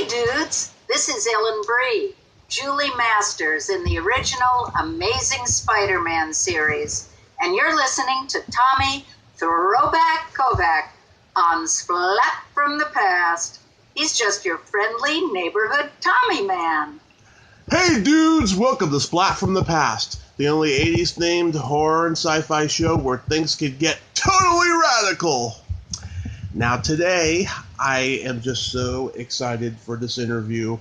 dudes, this is Ellen Bree, Julie Masters in the original Amazing Spider-Man series, and you're listening to Tommy Throwback Kovac on Splat from the Past. He's just your friendly neighborhood Tommy man. Hey dudes, welcome to Splat from the Past, the only 80s themed horror and sci-fi show where things could get totally radical. Now today, I am just so excited for this interview.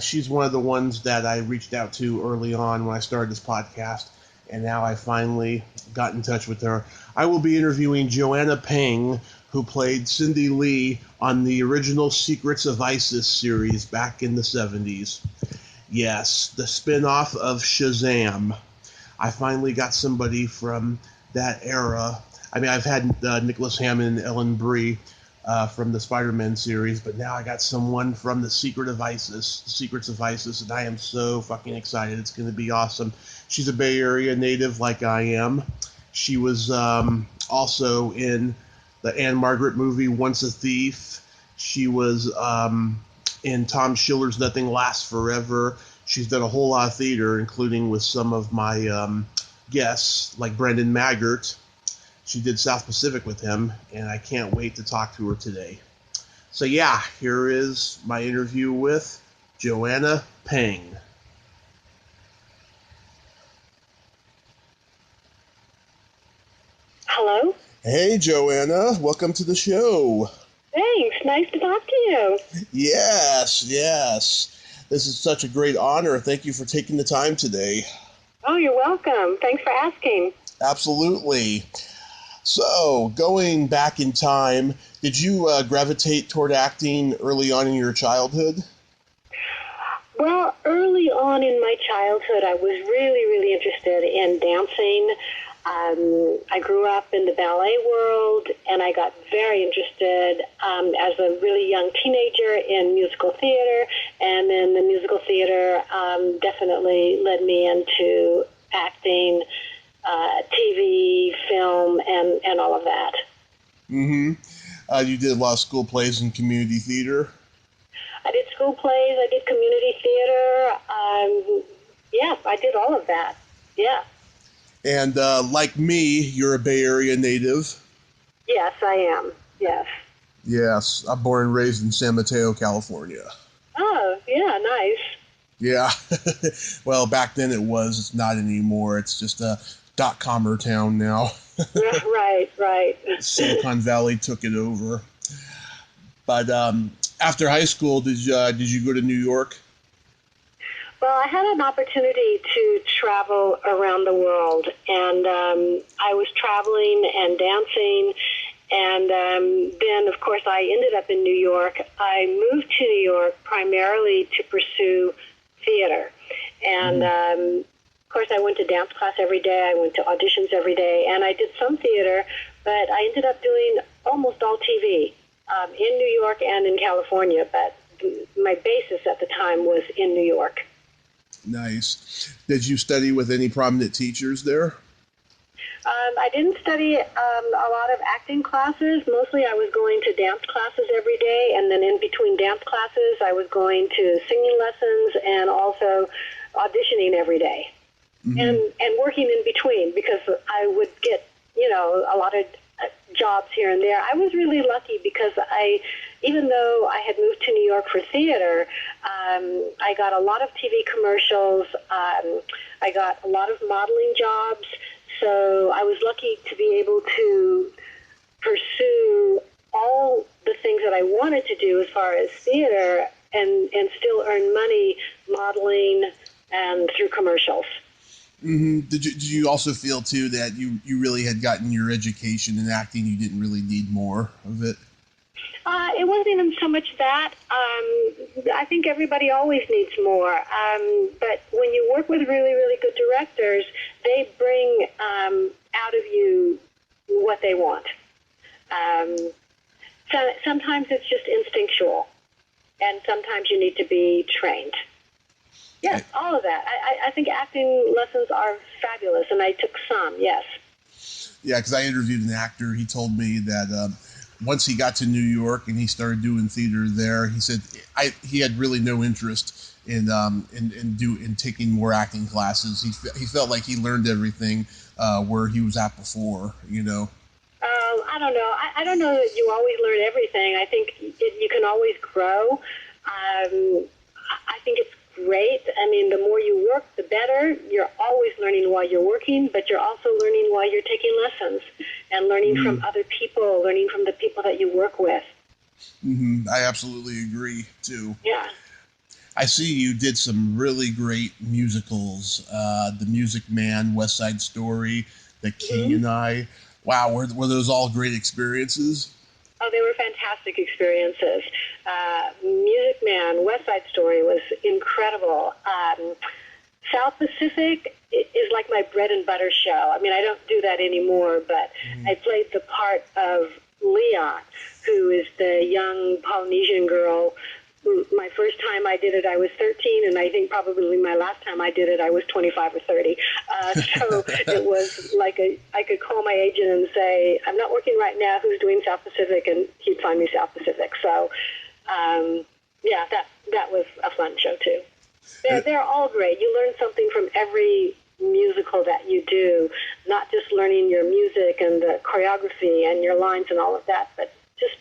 She's one of the ones that I reached out to early on when I started this podcast, and now I finally got in touch with her. I will be interviewing Joanna Pang, who played Cindy Lee on the original Secrets of ISIS series back in the 70s. Yes, the spin-off of Shazam. I finally got somebody from that era. I mean, I've had Nicholas Hammond and Ellen Bree from the Spider-Man series, but now I got someone from the Secrets of ISIS, and I am so fucking excited. It's going to be awesome. She's a Bay Area native like I am. She was also in the Anne Margaret movie Once a Thief. She was in Tom Schiller's Nothing Lasts Forever. She's done a whole lot of theater, including with some of my guests, like Brendan Maggart. She did South Pacific with him, and I can't wait to talk to her today. So yeah, here is my interview with Joanna Pang. Hello? Hey Joanna, welcome to the show. Thanks, nice to talk to you. Yes. This is such a great honor. Thank you for taking the time today. Oh, you're welcome. Thanks for asking. Absolutely. So, going back in time, did you gravitate toward acting early on in your childhood? Well, early on in my childhood, I was really interested in dancing. I grew up in the ballet world, and I got very interested as a really young teenager in musical theater, and then the musical theater definitely led me into acting, TV, film, and all of that. Mm-hmm. You did a lot of school plays and community theater? I did school plays, I did community theater. Yeah, I did all of that. Yeah. And like me, you're a Bay Area native? Yes, I am. Yes. Yes. I'm born and raised in San Mateo, California. Oh, yeah, nice. Yeah. Well, back then it was. It's not anymore. It's just a dot-commer town now. Right. Silicon Valley took it over. But after high school, did you go to New York? Well, I had an opportunity to travel around the world, and I was traveling and dancing, and then, of course, I ended up in New York. I moved to New York primarily to pursue theater, and of course, I went to dance class every day. I went to auditions every day, and I did some theater, but I ended up doing almost all TV in New York and in California, but my basis at the time was in New York. Nice. Did you study with any prominent teachers there? I didn't study a lot of acting classes. Mostly I was going to dance classes every day, and then in between dance classes I was going to singing lessons and also auditioning every day. Mm-hmm. And working in between, because I would get, a lot of jobs here and there. I was really lucky because even though I had moved to New York for theater, I got a lot of TV commercials. I got a lot of modeling jobs. So I was lucky to be able to pursue all the things that I wanted to do as far as theater and still earn money modeling and through commercials. Mm-hmm. Did you also feel, too, that you really had gotten your education in acting? You didn't really need more of it? It wasn't even so much that. I think everybody always needs more. But when you work with really good directors, they bring out of you what they want. So sometimes it's just instinctual, and sometimes you need to be trained. Yes, all of that. I think acting lessons are fabulous, and I took some, yes. Yeah, because I interviewed an actor. He told me that once he got to New York and he started doing theater there, he said he had really no interest in taking more acting classes. He felt like he learned everything where he was at before, you know. I don't know. I don't know that you always learn everything. I think you can always grow. I think it's great. I mean, the more you work, the better. You're always learning while you're working, but you're also learning while you're taking lessons and learning from other people, learning from the people that you work with. Mm-hmm. I absolutely agree, too. Yeah. I see you did some really great musicals, The Music Man, West Side Story, The King and I. Wow, were those all great experiences? Oh, they were fantastic experiences. Music Man, West Side Story was incredible. South Pacific is like my bread and butter show. I mean, I don't do that anymore, but I played the part of Leon, who is the young Polynesian girl. My first time I did it, I was 13, and I think probably my last time I did it, I was 25 or 30. So it was like I could call my agent and say, I'm not working right now, who's doing South Pacific, and he'd find me South Pacific. So, yeah, that was a fun show, too. They're all great. You learn something from every musical that you do, not just learning your music and the choreography and your lines and all of that, but just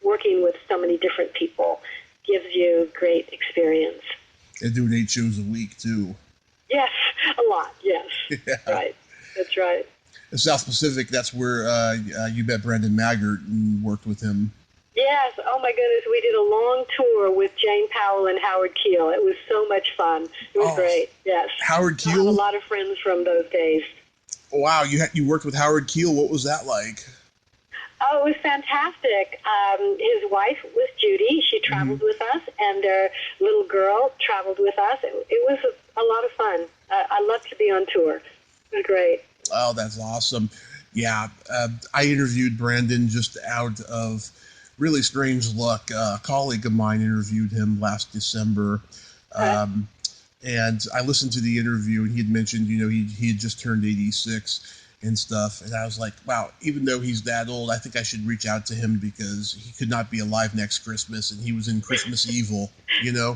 working with so many different people gives you great experience. And doing 8 shows a week, too. Yes, a lot, yes. Yeah. Right, that's right. In South Pacific, that's where you met Brandon Maggart and worked with him. Yes, oh my goodness, we did a long tour with Jane Powell and Howard Keel. It was so much fun. It was great, yes. Howard Keel? I have a lot of friends from those days. Wow, you worked with Howard Keel. What was that like? Oh, it was fantastic. His wife was Judy. She traveled with us, and their little girl traveled with us. It was a lot of fun. I love to be on tour. It was great. Oh, that's awesome. Yeah, I interviewed Brandon just out of really strange luck. A colleague of mine interviewed him last December, and I listened to the interview, and he had mentioned, he had just turned 86 and stuff, and I was like, wow, even though he's that old, I think I should reach out to him because he could not be alive next Christmas, and he was in Christmas Evil, Yeah.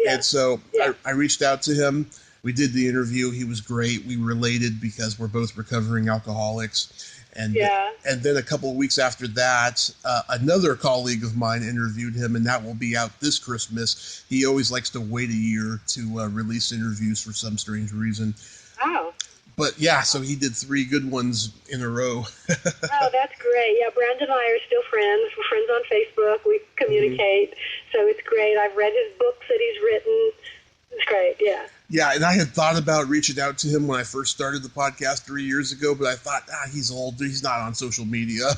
And so I reached out to him. We did the interview. He was great. We related because we're both recovering alcoholics. And then a couple of weeks after that, another colleague of mine interviewed him, and that will be out this Christmas. He always likes to wait a year to release interviews for some strange reason. Oh. But yeah, so he did 3 good ones in a row. Oh, that's great. Yeah, Brandon and I are still friends. We're friends on Facebook. We communicate. So it's great. I've read his books that he's written. It's great, yeah. Yeah, and I had thought about reaching out to him when I first started the podcast 3 years ago, but I thought, he's old. He's not on social media.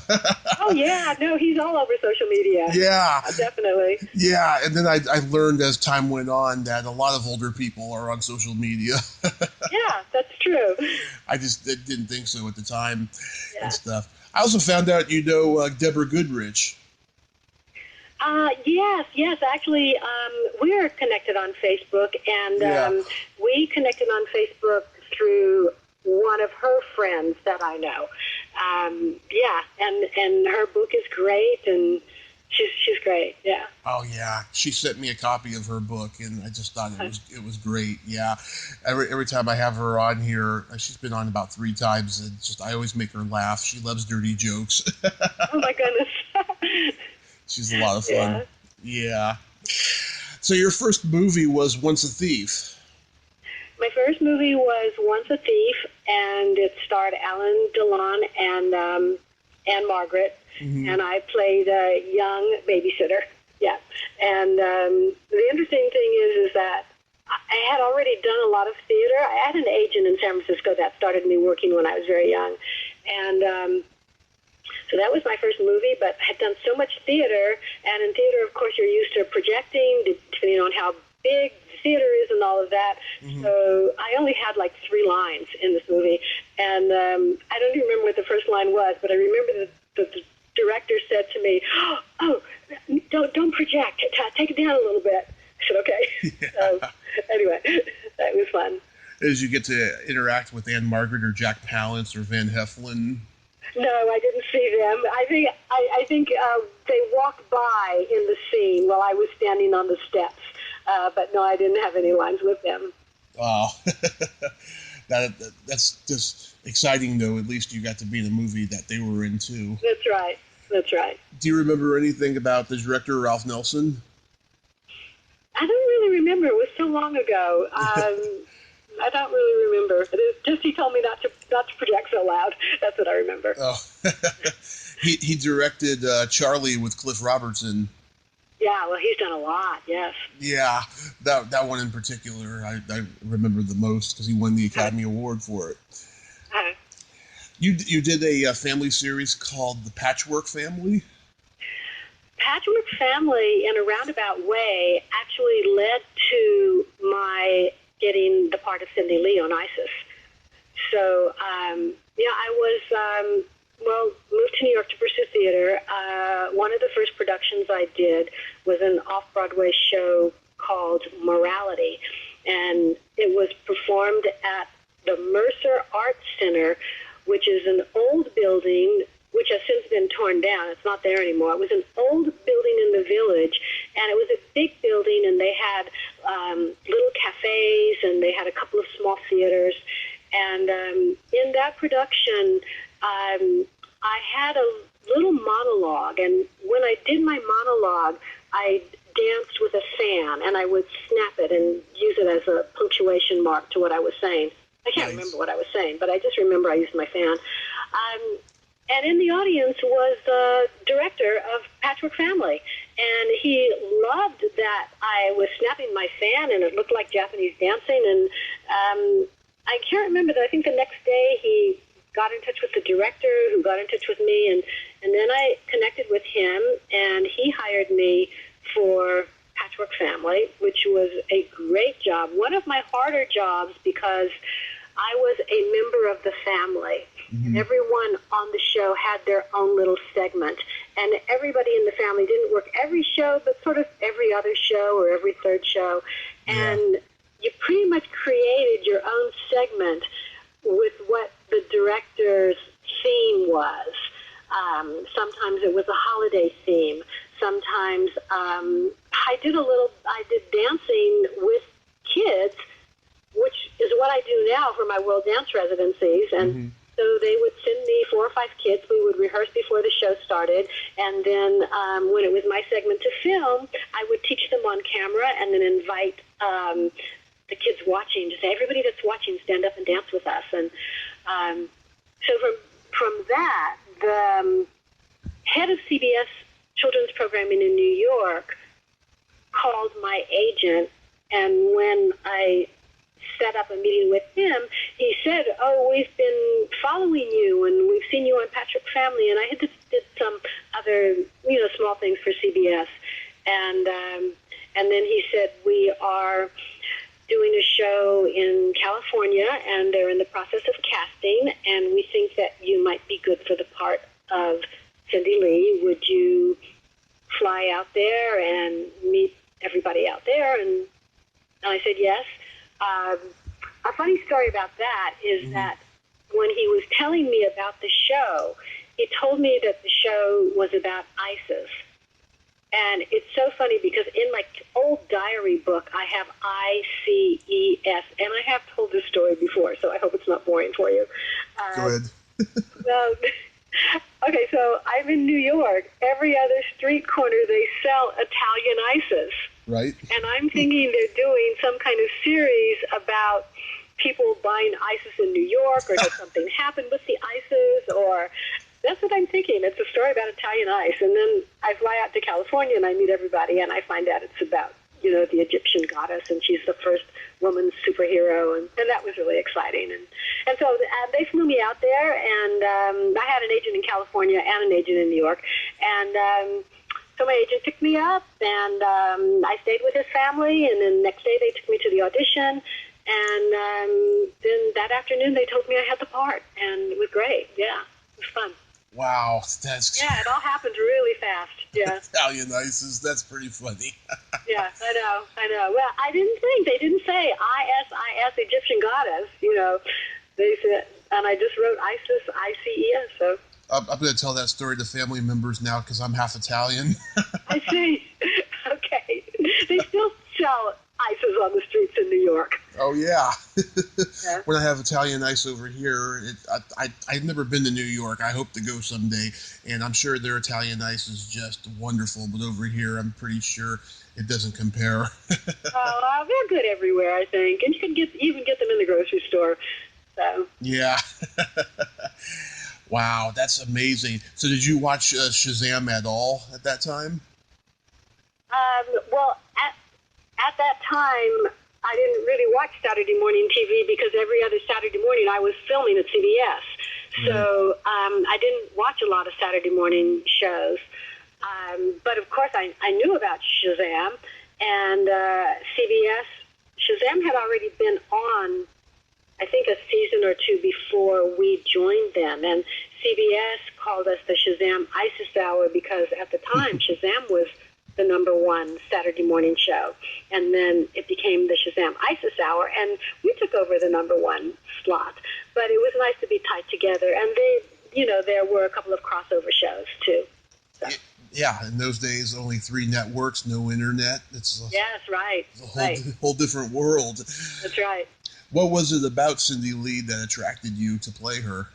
Oh, yeah. No, he's all over social media. Yeah. Definitely. Yeah, and then I learned as time went on that a lot of older people are on social media. Yeah, that's true. I just didn't think so at the time and stuff. I also found out Deborah Goodrich. Yes. Actually, we're connected on Facebook, and we connected on Facebook through one of her friends that I know. And her book is great, and she's great. Yeah. Oh yeah, she sent me a copy of her book, and I just thought it was great. Yeah, every time I have her on here, she's been on about 3 times, and I always make her laugh. She loves dirty jokes. Oh my goodness. She's a lot of fun. Yeah. So your first movie was Once a Thief. My first movie was Once a Thief, and it starred Alan Delon and Anne Margaret, and I played a young babysitter. Yeah. And the interesting thing is that I had already done a lot of theater. I had an agent in San Francisco that started me working when I was very young, and so that was my first movie, but I had done so much theater, and in theater, of course, you're used to projecting, depending on how big the theater is and all of that. So I only had like 3 lines in this movie, and I don't even remember what the first line was, but I remember the director said to me, "Oh, don't project. Take it down a little bit." I said, "Okay." Yeah. So anyway, that was fun. As you get to interact with Anne Margaret or Jack Palance or Van Heflin. No, I didn't see them. I think they walked by in the scene while I was standing on the steps. But no, I didn't have any lines with them. Wow. That's just exciting, though. At least you got to be in a movie that they were in, too. That's right. That's right. Do you remember anything about the director, Ralph Nelson? I don't really remember. It was so long ago. I don't really remember. Just he told me not to project so loud. That's what I remember. Oh, he directed Charlie with Cliff Robertson. Yeah, well, he's done a lot. Yes. Yeah, that one in particular, I remember the most because he won the Academy Award for it. You did a family series called The Patchwork Family. Patchwork Family, in a roundabout way, actually led to my getting the part of Cindy Lee on ISIS. So, I was, moved to New York to pursue theater. One of the first productions I did was an off-Broadway show called Morality, and it was performed at the Mercer Arts Center, which is an old building which has since been torn down. It's not there anymore. It was an old building in the Village, and it was a big building, and they had little cafes, and they had a couple of small theaters. And in that production, I had a little monologue, and when I did my monologue, I danced with a fan, and I would snap it and use it as a punctuation mark to what I was saying. I can't remember what I was saying, but I just remember I used my fan. And in the audience was the director of Patchwork Family, and he loved that I was snapping my fan, and it looked like Japanese dancing, and I can't remember that. I think the next day he got in touch with the director, who got in touch with me, and then I connected with him, and he hired me for Patchwork Family, which was a great job. One of my harder jobs because I was a member of the family. Mm-hmm. Everyone on the show had their own little segment, and everybody in the family didn't work every show, but sort of every other show or every third show. And you pretty much created your own segment with what the director's theme was. Sometimes it was a holiday theme. Sometimes I did dancing with kids, which is what I do now for my World Dance residencies. And so they would send me 4 or 5 kids. We would rehearse before the show started. And then when it was my segment to film, I would teach them on camera and then invite the kids watching to say, everybody that's watching, stand up and dance with us. And so from that, the head of CBS Children's Programming in New York called my agent, and when I set up a meeting with him, he said, we've been following you, and we've seen you on Patchwork Family, and I had just did some other, small things for CBS, and then he said, we are doing a show in California, and they're in the process of casting, and we think that you might be good for the part of Cindy Lee. Would you fly out there and meet everybody out there? And I said yes. A funny story about that is that when he was telling me about the show, he told me that the show was about ISIS. And it's so funny because in my old diary book, I have ICES, and I have told this story before, so I hope it's not boring for you. Go ahead. Okay, so I'm in New York. Every other street corner, they sell Italian ISIS. Right. And I'm thinking they're doing some kind of series about people buying ISIS in New York, or did something happen with the ISIS, or... That's what I'm thinking. It's a story about Italian ice. And then I fly out to California and I meet everybody, and I find out it's about, the Egyptian goddess, and she's the first woman superhero, and that was really exciting. And so they flew me out there, and I had an agent in California and an agent in New York. And so my agent picked me up, and I stayed with his family, and then the next day they took me to the audition. And then that afternoon they told me I had the part, and it was great. Yeah, it was fun. Wow, it all happened really fast. Yeah. Italian ISIS, that's pretty funny. Yeah, I know. Well, they didn't say ISIS, Egyptian goddess, They said, and I just wrote ISIS, ICES, so. I'm going to tell that story to family members now because I'm half Italian. I see. Okay. They still sell ices on the streets in New York. Oh, yeah. Yeah. When I have Italian ice over here, I've never been to New York. I hope to go someday, and I'm sure their Italian ice is just wonderful, but over here I'm pretty sure it doesn't compare. Oh, they're good everywhere, I think, and you can even get them in the grocery store. So. Yeah. Wow, that's amazing. So did you watch Shazam at all at that time? Well, at that time, I didn't really watch Saturday morning TV because every other Saturday morning I was filming at CBS. So I didn't watch a lot of Saturday morning shows. But of course, I knew about Shazam, and CBS. Shazam had already been on, I think, a season or two before we joined them. And CBS called us the Shazam ISIS Hour because at the time, Shazam was the #1 Saturday morning show. And then it became the Shazam ISIS Hour, and we took over the #1 slot. But it was nice to be tied together. And there were a couple of crossover shows, too. So. Yeah, in those days, only 3 networks, no internet. Yes, right. It's a whole different world. That's right. What was it about Cindy Lee that attracted you to play her?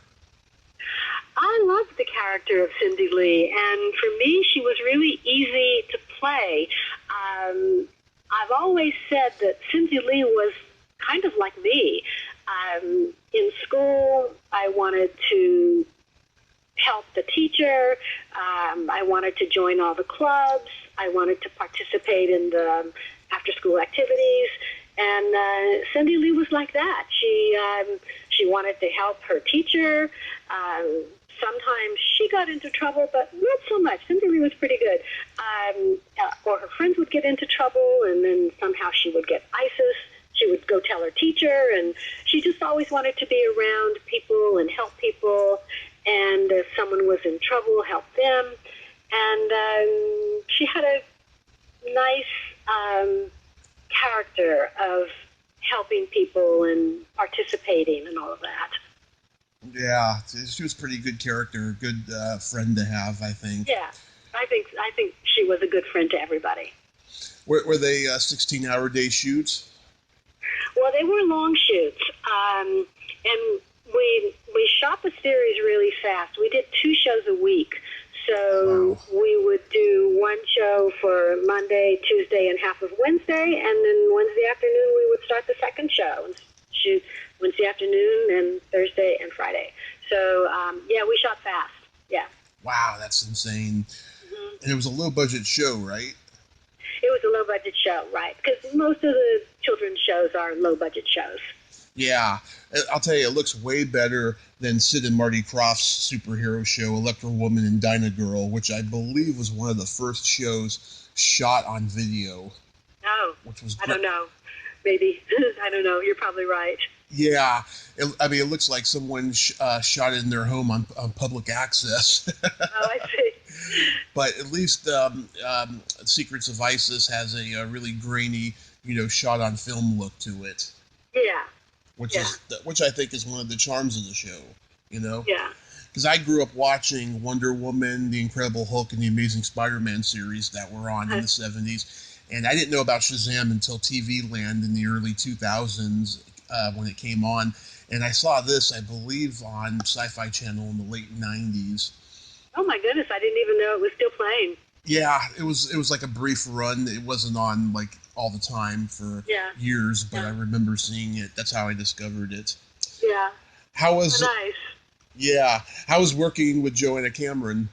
I loved the character of Cindy Lee, and for me, she was really easy to play. I've always said that Cindy Lee was kind of like me. In school, I wanted to help the teacher. I wanted to join all the clubs. I wanted to participate in the after-school activities. And Cindy Lee was like that. She wanted to help her teacher. Sometimes she got into trouble, but not so much. Cindy Lee was pretty good. Or her friends would get into trouble, and then somehow she would get ISIS. She would go tell her teacher, and she just always wanted to be around people and help people. And if someone was in trouble, help them. And she had a nice character of helping people and participating and all of that. Yeah, she was a pretty good character, a good friend to have, I think. Yeah, I think she was a good friend to everybody. Were they 16-hour day shoots? Well, they were long shoots, and we shot the series really fast. We did 2 shows a week. So we would do 1 show for Monday, Tuesday, and half of Wednesday, and then Wednesday afternoon we would start the second show and shoot Wednesday afternoon and Thursday and Friday. So, we shot fast. Yeah. Wow, that's insane. Mm-hmm. And it was a low-budget show, right? It was a low-budget show, right, because most of the children's shows are low-budget shows. Yeah. I'll tell you, it looks way better than Sid and Marty Krofft's superhero show, Electro Woman and Dyna Girl, which I believe was one of the first shows shot on video. Oh, which was I don't know. Maybe. I don't know. You're probably right. Yeah. It looks like someone shot it in their home on public access. Oh, I see. But at least Secrets of ISIS has a really grainy, shot on film look to it. Yeah. Which I think is one of the charms of the show, Yeah. Because I grew up watching Wonder Woman, The Incredible Hulk, and The Amazing Spider-Man series that were on in the 70s. And I didn't know about Shazam until TV Land in the early 2000s when it came on. And I saw this, I believe, on Sci-Fi Channel in the late 90s. Oh, my goodness. I didn't even know it was still playing. Yeah, it was like a brief run. It wasn't on, all the time for years, but I remember seeing it. That's how I discovered it. Yeah. How was nice. Yeah. How was working with Joanna Cameron?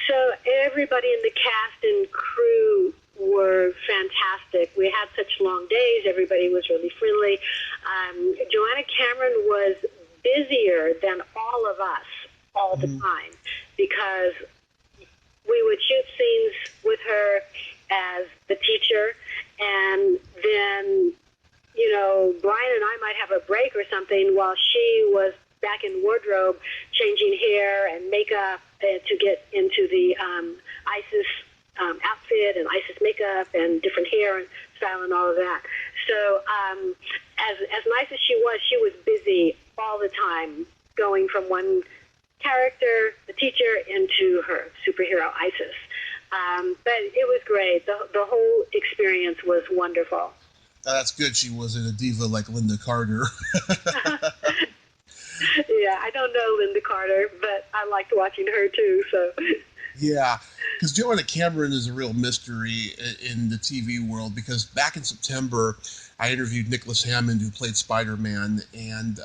So everybody in the cast and crew were fantastic. We had such long days. Everybody was really friendly. Joanna Cameron was busier than all of us all the time because we would shoot scenes with her as the teacher, and then, Brian and I might have a break or something while she was back in wardrobe changing hair and makeup to get into the ISIS outfit and ISIS makeup and different hair and style and all of that. So as nice as she was busy all the time, going from one character, the teacher, into her superhero Isis. But it was great. The whole experience was wonderful. That's good. She wasn't a diva like Linda Carter. Yeah, I don't know Linda Carter, but I liked watching her too. So. Yeah, because Joanna Cameron is a real mystery in the TV world, because back in September, I interviewed Nicholas Hammond, who played Spider-Man, and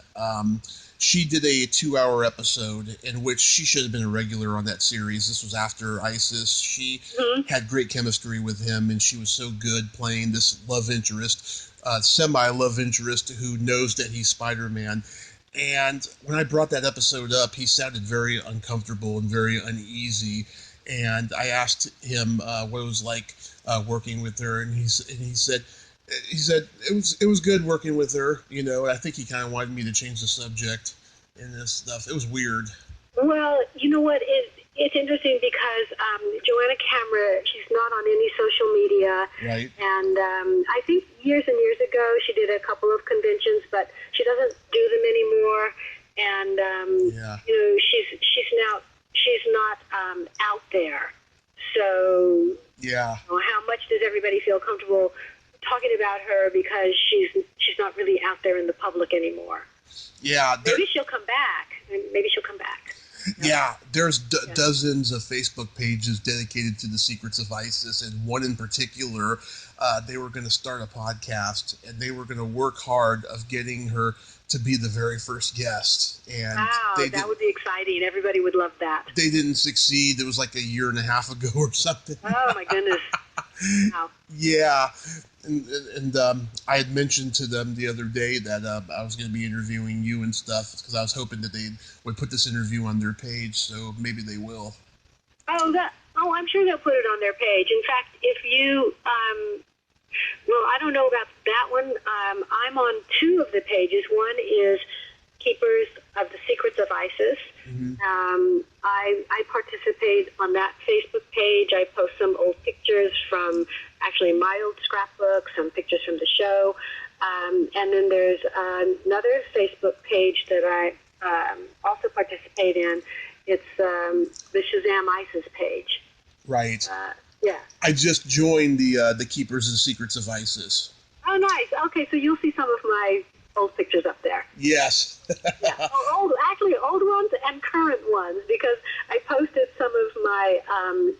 she did a 2-hour episode in which she should have been a regular on that series. This was after Isis. She had great chemistry with him, and she was so good playing this love interest, semi-love interest, who knows that he's Spider-Man. And when I brought that episode up, he sounded very uncomfortable and very uneasy. And I asked him what it was like working with her, and he said it was good working with her, you know. And I think he kind of wanted me to change the subject and this stuff. It was weird. Well, you know what? It's interesting because Joanna Cameron, she's not on any social media. Right. And I think years and years ago she did a couple of conventions, but she doesn't do them anymore. And you know, she's not out there. So yeah. You know, how much does everybody feel comfortable talking about her because she's not really out there in the public anymore? Yeah. Maybe she'll come back. Maybe she'll come back. Yeah, there's dozens of Facebook pages dedicated to the secrets of ISIS, and one in particular, they were going to start a podcast, and they were going to work hard of getting her to be the very first guest. And wow, that would be exciting. Everybody would love that. They didn't succeed. It was like a year and a half ago or something. Oh, my goodness. Wow. Yeah. And I had mentioned to them the other day that I was going to be interviewing you and stuff, because I was hoping that they would put this interview on their page, so maybe they will. Oh, I'm sure they'll put it on their page. In fact, if you, well, I don't know about that one. I'm on 2 of the pages. One is Keepers of the Secrets of ISIS. Mm-hmm. I participate on that Facebook page. I post some old pictures from actually my old scrapbook, some pictures from the show. And then there's another Facebook page that I also participate in. It's the Shazam ISIS page. Right. Yeah. I just joined the Keepers of the Secrets of ISIS. Oh, nice. Okay, so you'll see some of my old pictures up there. Yes. Yeah. Old ones and current ones, because I posted some of my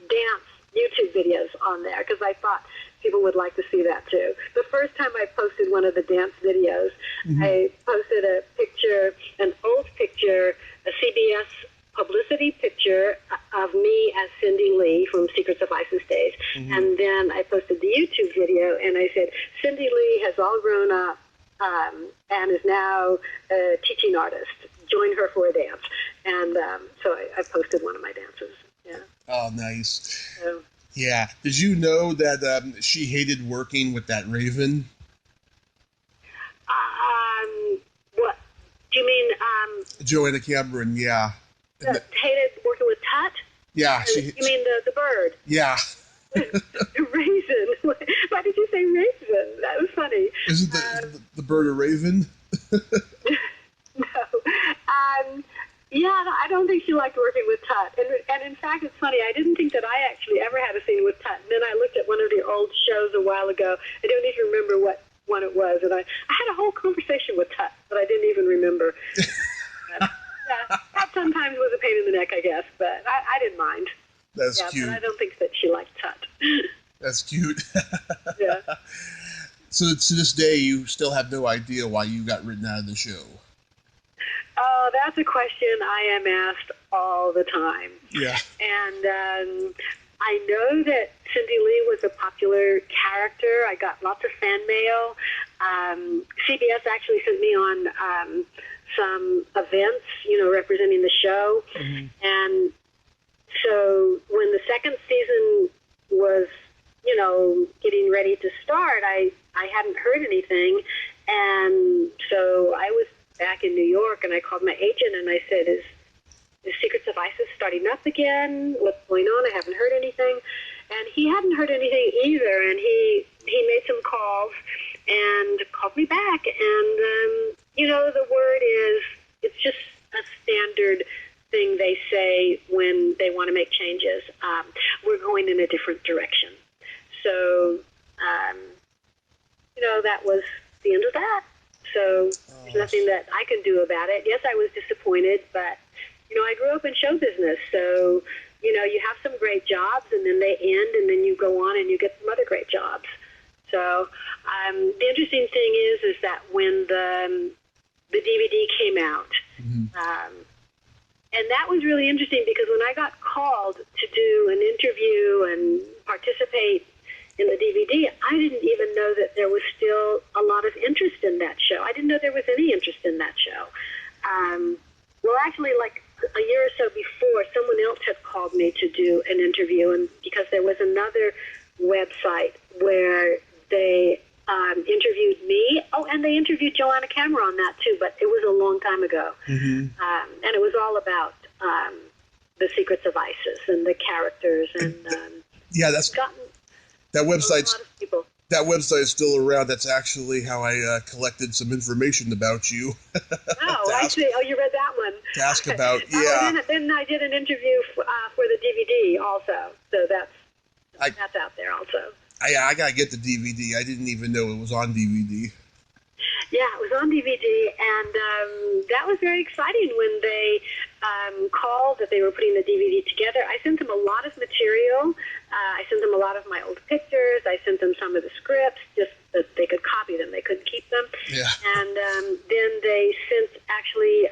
dance YouTube videos on there because I thought people would like to see that too. The first time I posted one of the dance videos, mm-hmm. I posted a picture, an old picture, a CBS publicity picture of me as Cindy Lee from Secrets of ISIS days. Mm-hmm. And then I posted the YouTube video, and I said, Cindy Lee has all grown up and is now a teaching artist. Join her for a dance. And so I posted one of my dances. Yeah. Oh, nice. Yeah. Did you know that she hated working with that Raven? What? Do you mean... Joanna Cameron, yeah. Hated working with Tut? Yeah. You mean the bird? Yeah. Raisin. Why did you say raisin? That was funny. Isn't the bird a raven? No. Yeah, I don't think she liked working with Tut. And in fact, it's funny, I didn't think that I actually ever had a scene with Tut. And then I looked at one of the old shows a while ago. I don't even remember what one it was. And I had a whole conversation with Tut that I didn't even remember. Yeah, that sometimes was a pain in the neck, I guess. But I didn't mind. That's cute. But I don't think that she liked Tut. That's cute. Yeah. So to this day, you still have no idea why you got written out of the show. Oh, that's a question I am asked all the time. Yeah. And I know that Cindy Lee was a popular character. I got lots of fan mail. CBS actually sent me on some events, representing the show. Mm-hmm. And so when the second season was, getting ready to start, I hadn't heard anything. And so I was back in New York, and I called my agent, and I said, is Secrets of ISIS starting up again? What's going on? I haven't heard anything. And he hadn't heard anything either, and he made some calls and called me back. And, the word is, it's just a standard thing they so that was the end of that. So there's nothing that I can do about it. Yes, I was disappointed, but, I grew up in show business, so, you have some great jobs, and then they end, and then you go on and you get some other great jobs. So the interesting thing is that when the DVD came out, and that was really interesting because when I got called to do an interview and participate in the DVD, I didn't even know that there was still a lot of interest in that show. I didn't know there was any interest in that show. Well, actually, like a year or so before, someone else had called me to do an interview, and because there was another website where they interviewed me. Oh, and they interviewed Joanna Pang on that too, but it was a long time ago. And it was all about the secrets of ISIS and the characters. And yeah, that website's a lot of people. That website is still around. That's actually how I collected some information about you. Oh, I see. Oh, you read that one. To ask about, yeah. Then I did an interview for the DVD also. So that's out there also. I got to get the DVD. I didn't even know it was on DVD. Yeah, it was on DVD, and that was very exciting when they called that they were putting the DVD together. I sent them a lot of material. I sent them a lot of my old pictures. I sent them some of the scripts, just that they could copy them. They couldn't keep them. Yeah. And then they sent actually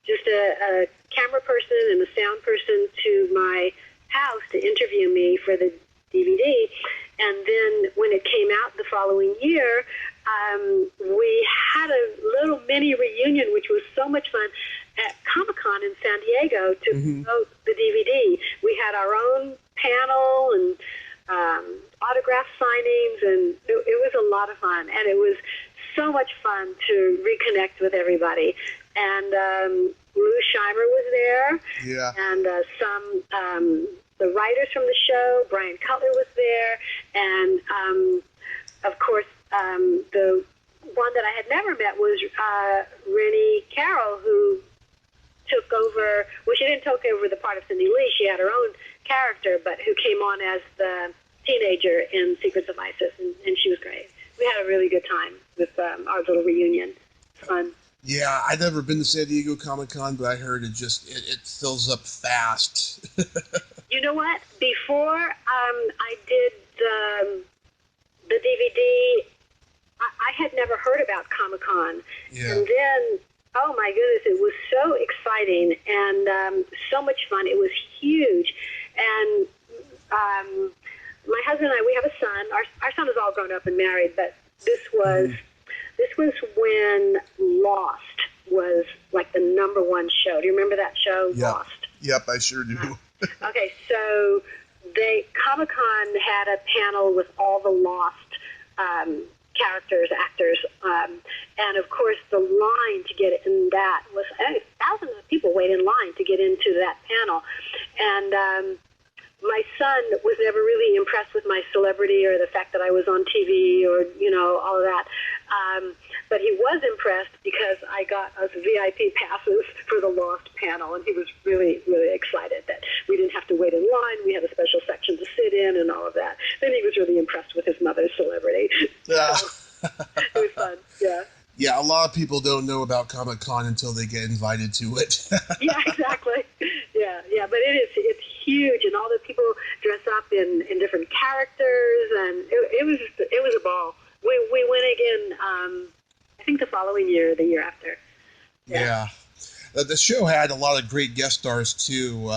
just a camera person and a sound person to my house to interview me for the DVD. And then when it came out the following year, we had a little mini reunion, which was so much fun, at Comic-Con in San Diego to promote the DVD. We had our own panel and autograph signings, and it was a lot of fun. And it was so much fun to reconnect with everybody. And Lou Scheimer was there, yeah, and some the writers from the show, Brian Cutler was there, and of course, the one that I had never met was Rennie Carroll, who took over, well, she didn't take over the part of Cindy Lee, she had her own character, but who came on as the teenager in Secrets of ISIS, and she was great. We had a really good time with our little reunion. Fun. Yeah, I've never been to San Diego Comic-Con, but I heard it fills up fast. You know what? Before I did the DVD, I had never heard about Comic-Con. Yeah. And then, oh my goodness, it was so exciting and so much fun. It was huge. And my husband and I, we have a son. Our son is all grown up and married, but this was when Lost was like the #1 show. Do you remember that show, Yep. Lost? Yep, I sure do. Okay, so Comic-Con had a panel with all the Lost characters, actors, and of course the line to get in that was thousands of people wait in line to get into that panel, and my son was never really impressed with my celebrity or the fact that I was on TV or all of that. But he was impressed because I got us VIP passes for the Lost panel, and he was really, really excited that we didn't have to wait in line. We had a special section to sit in and all of that. Then he was really impressed with his mother's celebrity. Yeah. So, it was fun, yeah. Yeah, a lot of people don't know about Comic-Con until they get invited to it. Yeah, exactly. Yeah, but it's huge, and all the people dress up in different characters, and it was a ball. We went again, I think the following year or the year after. Yeah. The show had a lot of great guest stars, too.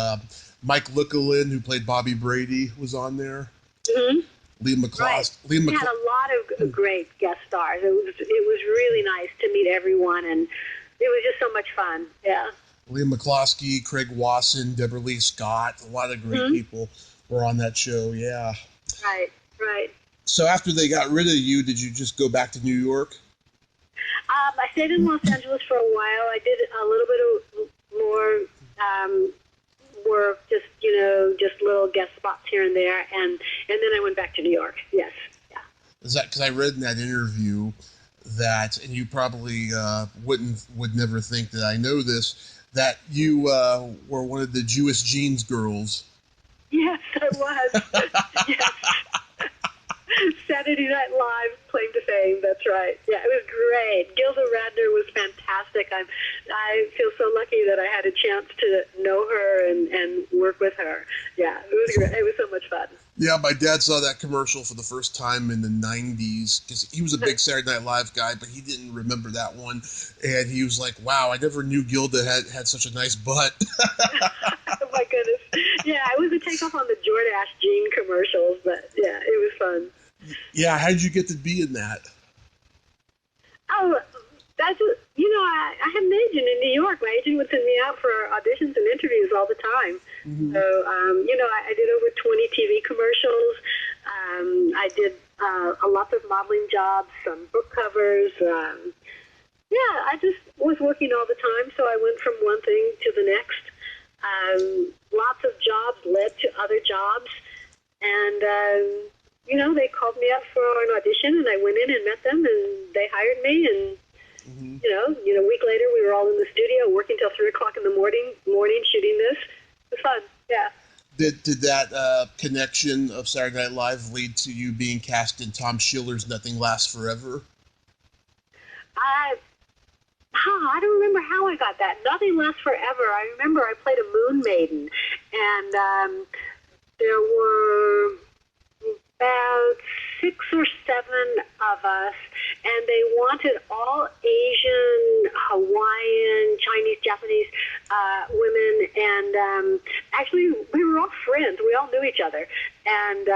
Mike Luculin, who played Bobby Brady, was on there. Mm-hmm. Liam McCloskey. Right. We had a lot of great guest stars. It was really nice to meet everyone, and it was just so much fun. Yeah. Liam McCloskey, Craig Wasson, Deborah Lee Scott, a lot of great people were on that show, yeah. Right. So after they got rid of you, did you just go back to New York? I stayed in Los Angeles for a while. I did a little bit of more work, just little guest spots here and there, and then I went back to New York. Yes, yeah. Is that because I read in that interview that, and you probably would never think that I know this, that you were one of the Jewish Jeans girls. Yes, I was. Yes. Saturday Night Live claim to fame. That's right. Yeah, it was great. Gilda Radner was fantastic. I feel so lucky that I had a chance to know her and work with her. Yeah, it was great. It was so much fun. Yeah, my dad saw that commercial for the first time in the 90s because he was a big Saturday Night Live guy, but he didn't remember that one. And he was like, wow, I never knew Gilda had such a nice butt. Oh, my goodness. Yeah, it was a takeoff on the Jordache Jean commercials, but yeah, it was fun. Yeah, how did you get to be in that? Oh, that's, I had an agent in New York. My agent would send me out for auditions and interviews all the time. Mm-hmm. So, I did over 20 TV commercials. I did a lot of modeling jobs, some book covers. I just was working all the time, so I went from one thing to the next. Lots of jobs led to other jobs, and they called me up for an audition, and I went in and met them, and they hired me, and a week later we were all in the studio working till 3 o'clock in the morning shooting this. It was fun, yeah. Did that connection of Saturday Night Live lead to you being cast in Tom Schiller's Nothing Lasts Forever? I don't remember how I got that. Nothing Lasts Forever. I remember I played a moon maiden, and there were about 6 or 7 of us, and they wanted all Asian, Hawaiian, Chinese, Japanese women, and actually we were all friends. We all knew each other, and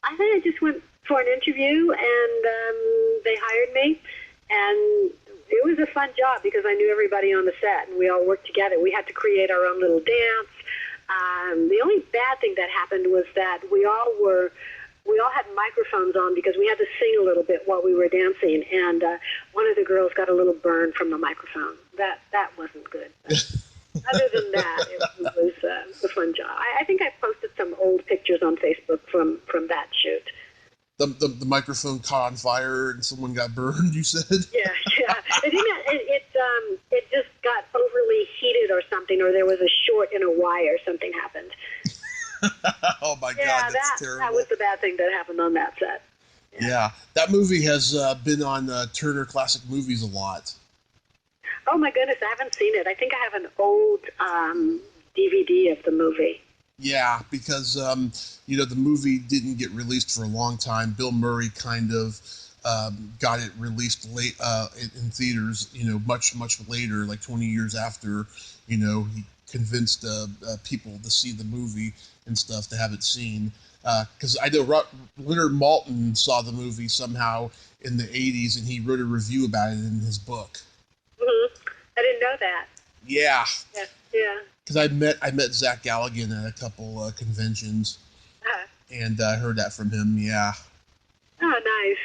I think I just went for an interview, and they hired me, and it was a fun job because I knew everybody on the set, and we all worked together. We had to create our own little dance. The only bad thing that happened was that we all had microphones on because we had to sing a little bit while we were dancing, and one of the girls got a little burn from the microphone. That wasn't good. Other than that, it was a fun job. I think I posted some old pictures on Facebook from that shoot. The microphone caught on fire and someone got burned, you said? Yeah. It just got overly heated or something, or there was a short in a wire. Something happened. Oh, my God, that's terrible. That was the bad thing that happened on that set. Yeah, that movie has been on Turner Classic Movies a lot. Oh, my goodness, I haven't seen it. I think I have an old DVD of the movie. Yeah, because, the movie didn't get released for a long time. Bill Murray kind of got it released late in theaters, much, much later, like 20 years after, he convinced people to see the movie and stuff to have it seen. Because I know Leonard Maltin saw the movie somehow in the 80s, and he wrote a review about it in his book. Mm-hmm. I didn't know that. Yeah. Yeah. Because I met Zach Galligan at a couple conventions, and I heard that from him. Yeah. Oh, nice.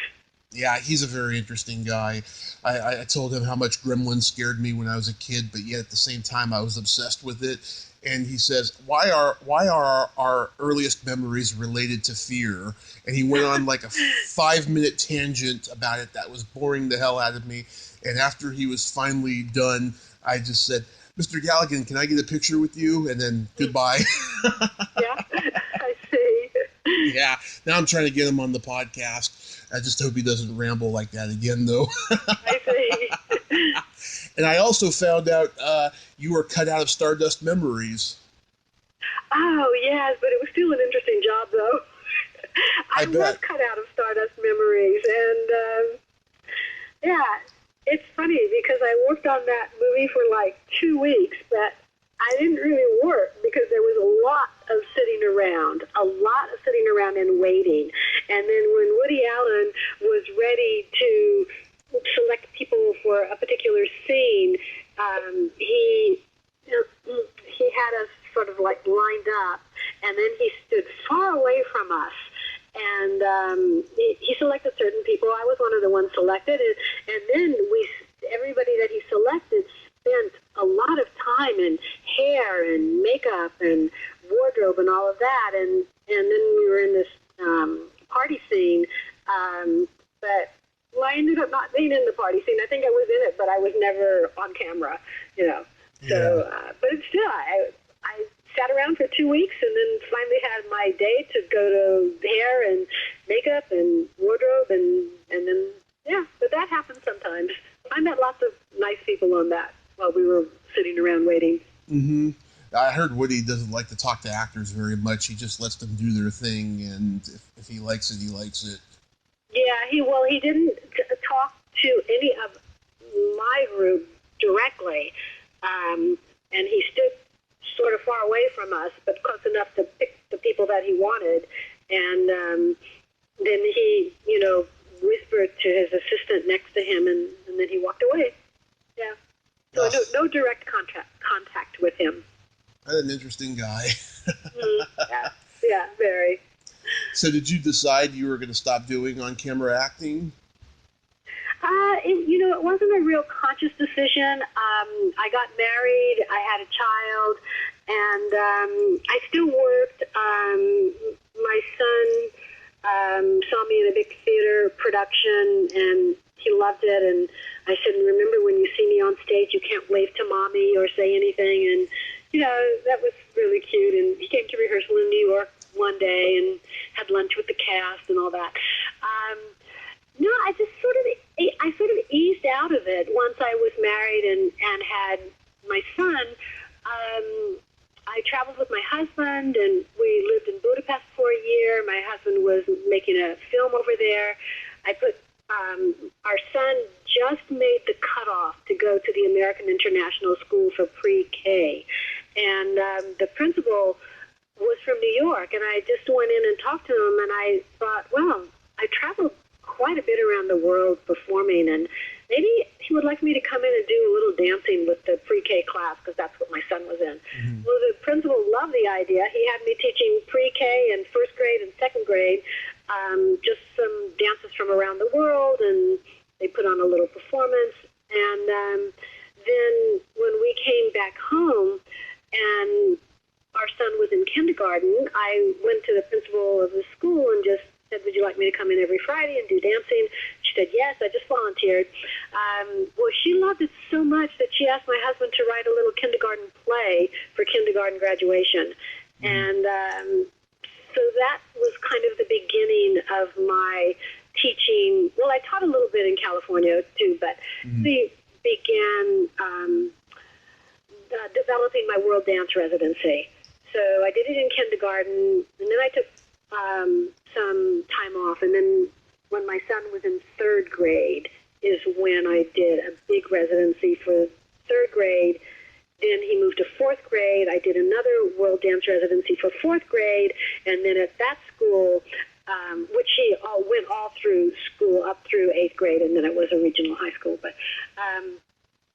Yeah, he's a very interesting guy. I told him how much Gremlins scared me when I was a kid, but yet at the same time I was obsessed with it. And he says, "Why are our earliest memories related to fear?" And he went on like a 5-minute tangent about it that was boring the hell out of me. And after he was finally done, I just said, "Mr. Galligan, can I get a picture with you?" And then goodbye. Yeah, I see. Yeah, now I'm trying to get him on the podcast. I just hope he doesn't ramble like that again, though. I see. And I also found out you were cut out of Stardust Memories. Oh, yes, but it was still an interesting job, though. I was cut out of Stardust Memories, and it's funny because I worked on that movie for like 2 weeks, but I didn't really work because there was a lot of sitting around and waiting. And then when Woody Allen was ready to select people for a particular scene, he had us sort of like lined up, and then he stood far away from us. And he selected certain people. I was one of the ones selected, and then everybody that he selected spent a lot of time in hair and makeup and wardrobe and all of that, and then we were in this party scene, but I ended up not being in the party scene. I think I was in it, but I was never on camera, So, but it's still, I sat around for 2 weeks and then finally had my day to go to hair and makeup and wardrobe and then, yeah, but that happens sometimes. I met lots of nice people on that while we were sitting around waiting. Mm-hmm. I heard Woody doesn't like to talk to actors very much. He just lets them do their thing, and if he likes it, he likes it. Yeah, he didn't talk to any of my group directly, and he stood sort of far away from us, but close enough to pick the people that he wanted, and then he, whispered to his assistant next to him, and then he walked away. Yeah. So no direct contact with him. That's an interesting guy. Yeah, very. So did you decide you were going to stop doing on-camera acting? It wasn't a real conscious decision. I got married, I had a child, and I still worked. My son saw me in a big theater production, and he loved it, and I said, remember when you see me on stage, you can't wave to mommy or say anything, and, that was really cute, and he came to rehearsal in New York one day and had lunch with the cast and all that. No, I sort of eased out of it once I was married and had my son. I traveled with my husband, and we lived in Budapest for a year. My husband was making a film over there. Our son just made the cutoff to go to the American International School for Pre-K, and the principal was from New York, and I just went in and talked to him, and I thought, well, I traveled quite a bit around the world performing, and maybe he would like me to come in and do a little dancing with the pre-K class, because that's what my son was in. Mm-hmm. Well, the principal loved the idea. He had me teaching pre-K and first grade and second grade, just some dances from around the world, and they put on a little performance. And then when we came back home and our son was in kindergarten, I went to the principal of the school and just said, would you like me to come in every Friday and do dancing? She said, yes, I just volunteered. Well, she loved it so much that she asked my husband to write a little kindergarten play for kindergarten graduation. And so that was kind of the beginning of my teaching. Well, I taught a little bit in California too, but we began developing my world dance residency. So I did it in kindergarten, and then I took some time off, and then when my son was in third grade is when I did a big residency for third grade. Then he moved to fourth grade. I did another world dance residency for fourth grade, and then at that school, which he went all through school up through eighth grade, and then it was a regional high school. But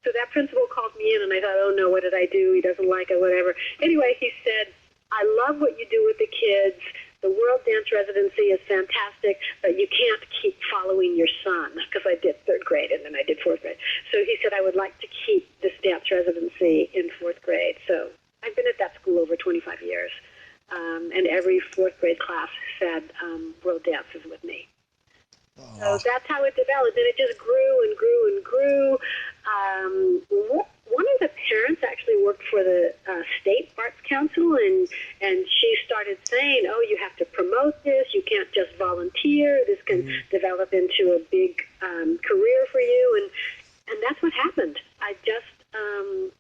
so that principal called me in, and I thought, oh no, what did I do? He doesn't like it, whatever. Anyway, he said, I love what you do with the kids. The world dance residency is fantastic, but you can't keep following your son, because I did third grade and then I did fourth grade. So he said I would like to keep this dance residency in fourth grade. So I've been at that school over 25 years, and every fourth grade class had world dances with me. So that's how it developed, and it just grew and grew and grew. One of the parents actually worked for the State Arts Council, and she started saying, oh, you have to promote this. You can't just volunteer. This can develop into a big career for you, and that's what happened. I just,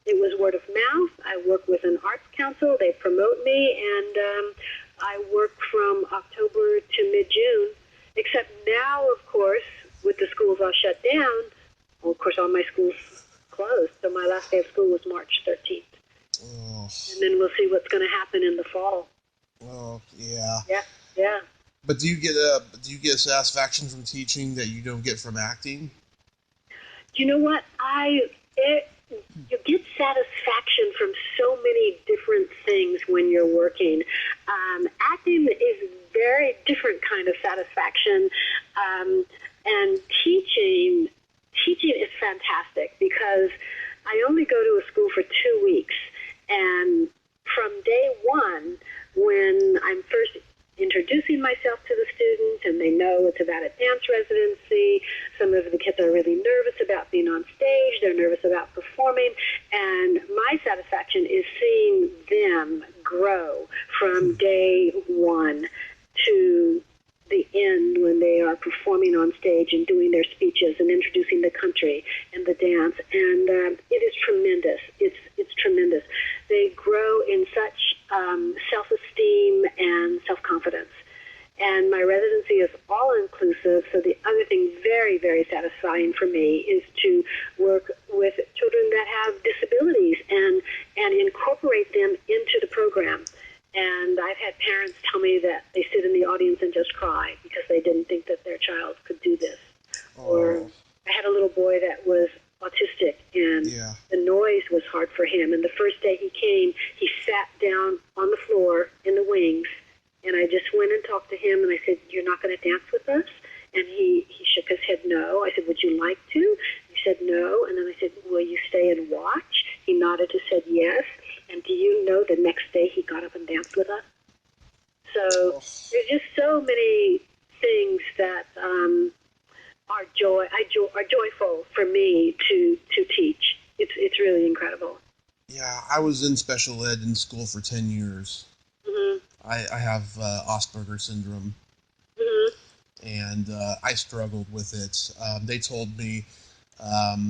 it was word of mouth. I work with an arts council. They promote me, and I work from October to mid-June, except now, of course, with the schools all shut down, well, of course, all my schools closed. So my last day of school was March 13th. Oh. And then we'll see what's going to happen in the fall. Oh, yeah. Yeah. But do you get satisfaction from teaching that you don't get from acting? You know what? You get satisfaction from so many different things when you're working. Acting is very different kind of satisfaction, and teaching is fantastic because I only go to a school for 2 weeks, and from day one, when I'm first introducing myself to the students, and they know it's about a dance residency. Some of the kids are really nervous about being on stage. They're nervous about performing. And my satisfaction is seeing them grow from day one to the end when they are performing on stage and doing their speeches and introducing the country and the dance. And it is tremendous. It's tremendous. They grow in such self-esteem and self-confidence. And my residency is all-inclusive, so the other thing very, very satisfying for me is to work with children that have disabilities and incorporate them into the program. And I've had parents tell me that they sit in the audience and just cry because they didn't think that their child could do this. Oh. Or I had a little boy that was autistic, and the noise was hard for him. And the first day he came, he sat down on the floor in the wings, and I just went and talked to him, and I said, "You're not going to dance with us?" And he shook his head no. I said, "Would you like to?" He said no. And then I said, "Will you stay and watch?" He nodded and said yes. And do you know the next day he got up and danced with us? So there's just so many things that are joyful for me to teach. It's really incredible. Yeah, I was in special ed in school for 10 years. Mm-hmm. I have Asperger's syndrome, and I struggled with it. They told me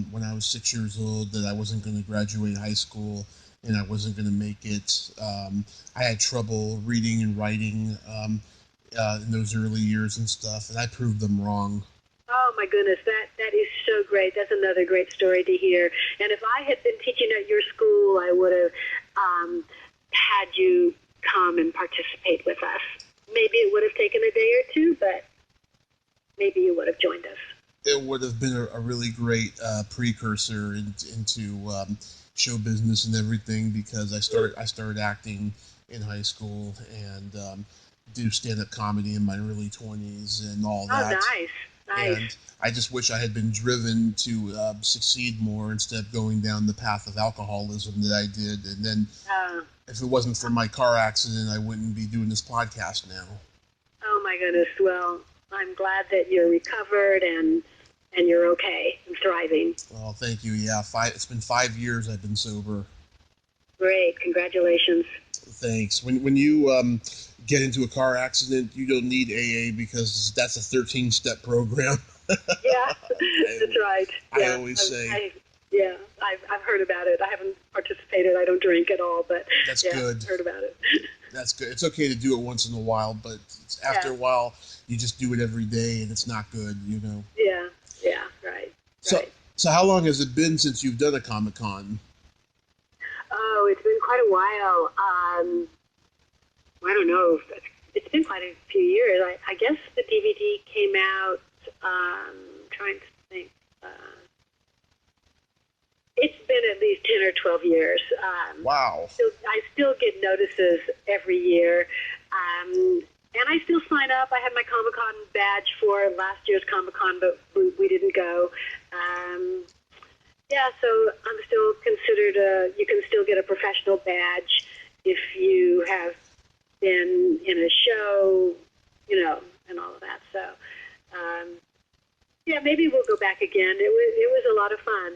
when I was 6 years old that I wasn't going to graduate high school and I wasn't going to make it. I had trouble reading and writing in those early years and stuff, and I proved them wrong. Oh, my goodness, that is so great. That's another great story to hear. And if I had been teaching at your school, I would have had you come and participate with us. Maybe it would have taken a day or two, but maybe you would have joined us. It would have been a really great precursor into show business and everything, because I started acting in high school and do stand-up comedy in my early 20s and all that. Oh, nice. And I just wish I had been driven to succeed more instead of going down the path of alcoholism that I did. And then if it wasn't for my car accident, I wouldn't be doing this podcast now. Oh, my goodness. Well, I'm glad that you're recovered and you're okay and thriving. Well, thank you. Yeah, it's been 5 years I've been sober. Great. Congratulations. Thanks. When you get into a car accident, you don't need AA because that's a 13-step program. Yeah, that's right. Yeah, I always say. I've heard about it. I haven't participated. I don't drink at all, but that's good. I've heard about it. That's good. It's okay to do it once in a while, but after a while, you just do it every day, and it's not good, you know. Yeah, right. So how long has it been since you've done a Comic-Con? Oh, it's been quite a while. I don't know. It's been quite a few years. I guess the DVD came out, trying to think, it's been at least 10 or 12 years. Wow. I still get notices every year. And I still sign up. I had my Comic-Con badge for last year's Comic-Con, but we didn't go. So I'm still considered you can still get a professional badge if you have been in a show, and all of that. So, maybe we'll go back again. It was a lot of fun.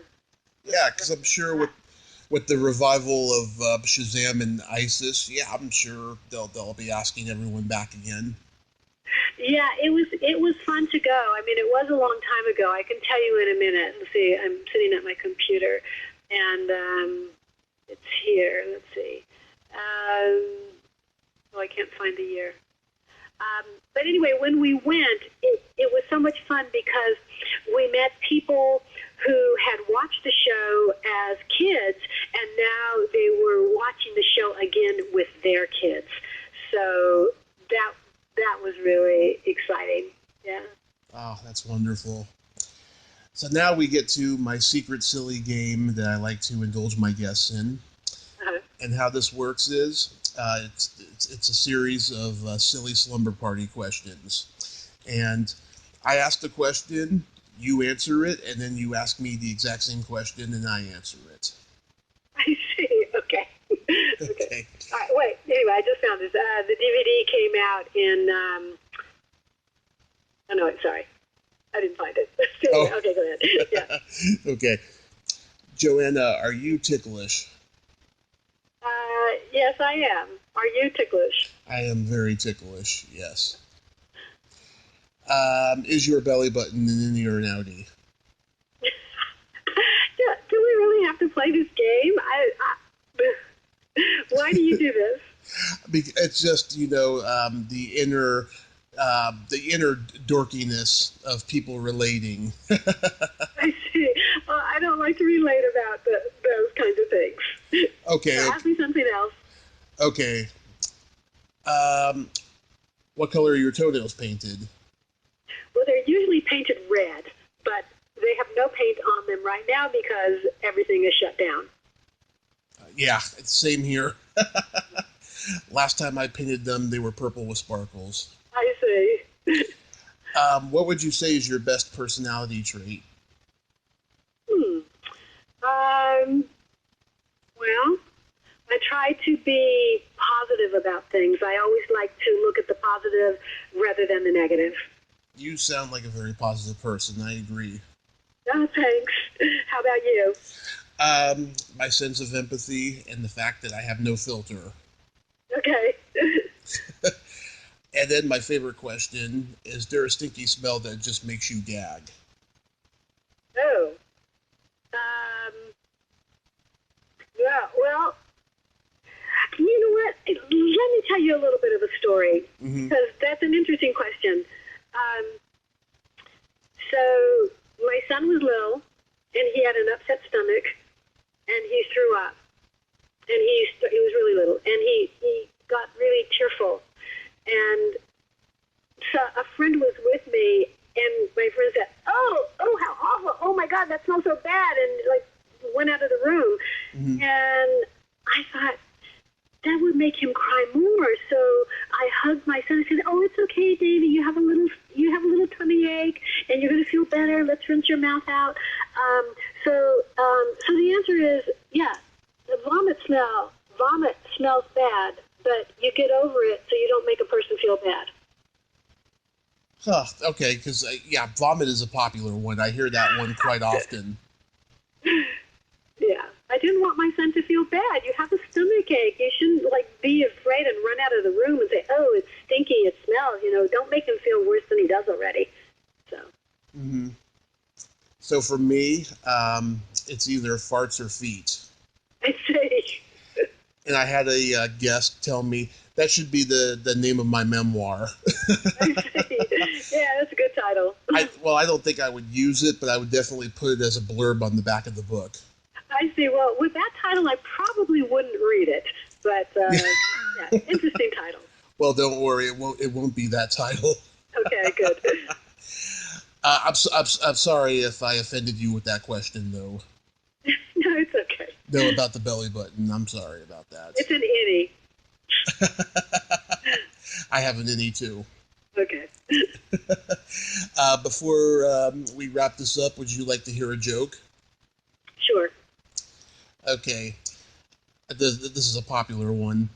Yeah, because I'm sure with the revival of Shazam and ISIS, I'm sure they'll be asking everyone back again. Yeah, it was fun to go. I mean, it was a long time ago. I can tell you in a minute. Let's see. I'm sitting at my computer, and it's here. Let's see. I can't find the year. But anyway, when we went, it was so much fun because we met people who had watched the show as kids, and now they were watching the show again with their kids. So that was really exciting. Yeah. Oh, that's wonderful. So now we get to my secret silly game that I like to indulge my guests in. Uh-huh. And how this works is it's a series of silly slumber party questions. And I ask the question, you answer it, and then you ask me the exact same question, and I answer it. I see. Okay. Okay. Wait, anyway, I just found this. The DVD came out in, oh no, sorry. I didn't find it. Oh. Okay, go ahead. Yeah. Okay. Joanna, are you ticklish? Yes, I am. Are you ticklish? I am very ticklish, yes. Is your belly button an innie or an outie? Yeah, do we really have to play this game? Why do you do this? It's just, the inner dorkiness of people relating. I see. Well, I don't like to relate about those kinds of things. Okay. So ask me something else. Okay. What color are your toenails painted? Well, they're usually painted red, but they have no paint on them right now because everything is shut down. Yeah, same here. Last time I painted them, they were purple with sparkles. I see. What would you say is your best personality trait? Well, I try to be positive about things. I always like to look at the positive rather than the negative. You sound like a very positive person. I agree. Oh, thanks. How about you? My sense of empathy and the fact that I have no filter. Okay. And then my favorite question, is there a stinky smell that just makes you gag? Oh. Yeah, well, you know what? Let me tell you a little bit of a story, because that's an interesting question. So my son was little, and he had an upset stomach, and he threw up. And he was really little, and he got really tearful. And so a friend was with me, and my friend said, oh, how awful. Oh, my God, that smells so bad. And, went out of the room. And I thought, that would make him cry more. So I hugged my son and said, oh, it's okay, Davy. You have a little tummy ache, and you're going to feel better. Let's rinse your mouth out. So the answer is, yeah, the vomit smells bad, but you get over it so you don't make a person feel bad. Huh, okay, because, vomit is a popular one. I hear that one quite often. Yeah. I didn't want my son to feel bad. You have a stomach ache. You shouldn't, be afraid and run out of the room and say, oh, it's stinky, it smells. Don't make him feel worse than he does already. So. So for me, it's either farts or feet. I see. And I had a guest tell me that should be the name of my memoir. I see. Yeah, that's a good title. I don't think I would use it, but I would definitely put it as a blurb on the back of the book. I see. Well, with that title, I probably wouldn't read it, but yeah, interesting title. Well, don't worry, it won't be that title. Okay, good. I'm sorry if I offended you with that question, though. No, it's okay. No, about the belly button. I'm sorry about that. It's an innie. I have an innie too. Okay. Before we wrap this up, would you like to hear a joke? Sure. Okay. This is a popular one.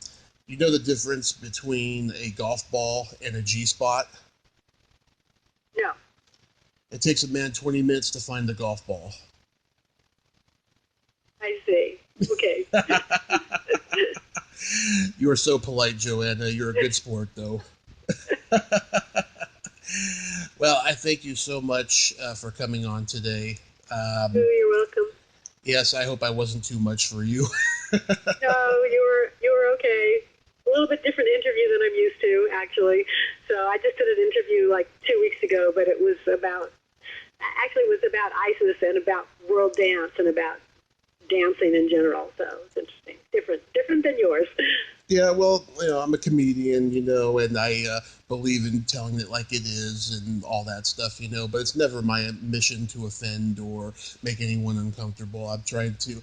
You know the difference between a golf ball and a G-spot? No. It takes a man 20 minutes to find the golf ball. I see. Okay. You are so polite, Joanna. You're a good sport, though. Well, I thank you so much for coming on today. You're welcome. Yes, I hope I wasn't too much for you. No, you were okay. A little bit different interview than I'm used to, actually. So I just did an interview 2 weeks ago, but it was about ISIS and about world dance and about dancing in general. So it's interesting. Different than yours. Yeah, well, I'm a comedian, and I believe in telling it like it is and all that stuff, but it's never my mission to offend or make anyone uncomfortable. I'm trying to,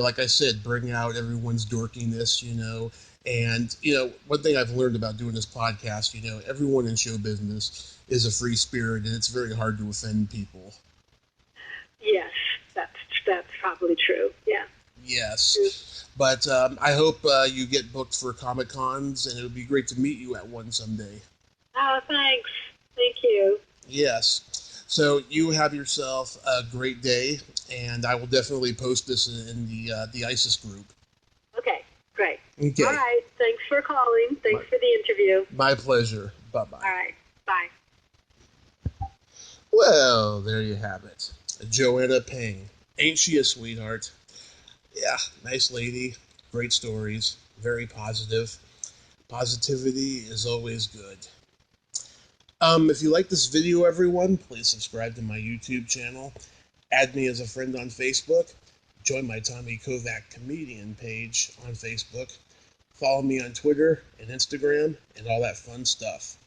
like I said, bring out everyone's dorkiness, and, one thing I've learned about doing this podcast, everyone in show business is a free spirit, and it's very hard to offend people. Yes, that's probably true, yeah. Yes. But I hope you get booked for Comic-Cons, and it would be great to meet you at one someday. Oh, thanks. Thank you. Yes. So you have yourself a great day, and I will definitely post this in the ISIS group. Okay, great. Okay. All right. Thanks for calling. Thanks for the interview. My pleasure. Bye-bye. All right. Bye. Well, there you have it. Joanna Pang. Ain't she a sweetheart? Yeah, nice lady. Great stories. Very positive. Positivity is always good. If you like this video, everyone, please subscribe to my YouTube channel. Add me as a friend on Facebook. Join my Tommy Kovac comedian page on Facebook. Follow me on Twitter and Instagram and all that fun stuff.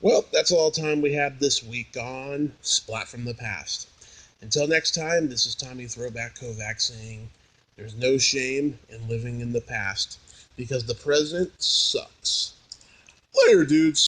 Well, that's all the time we have this week on Splat from the Past. Until next time, this is Tommy Throwback Kovac saying, there's no shame in living in the past, because the present sucks. Later, dudes.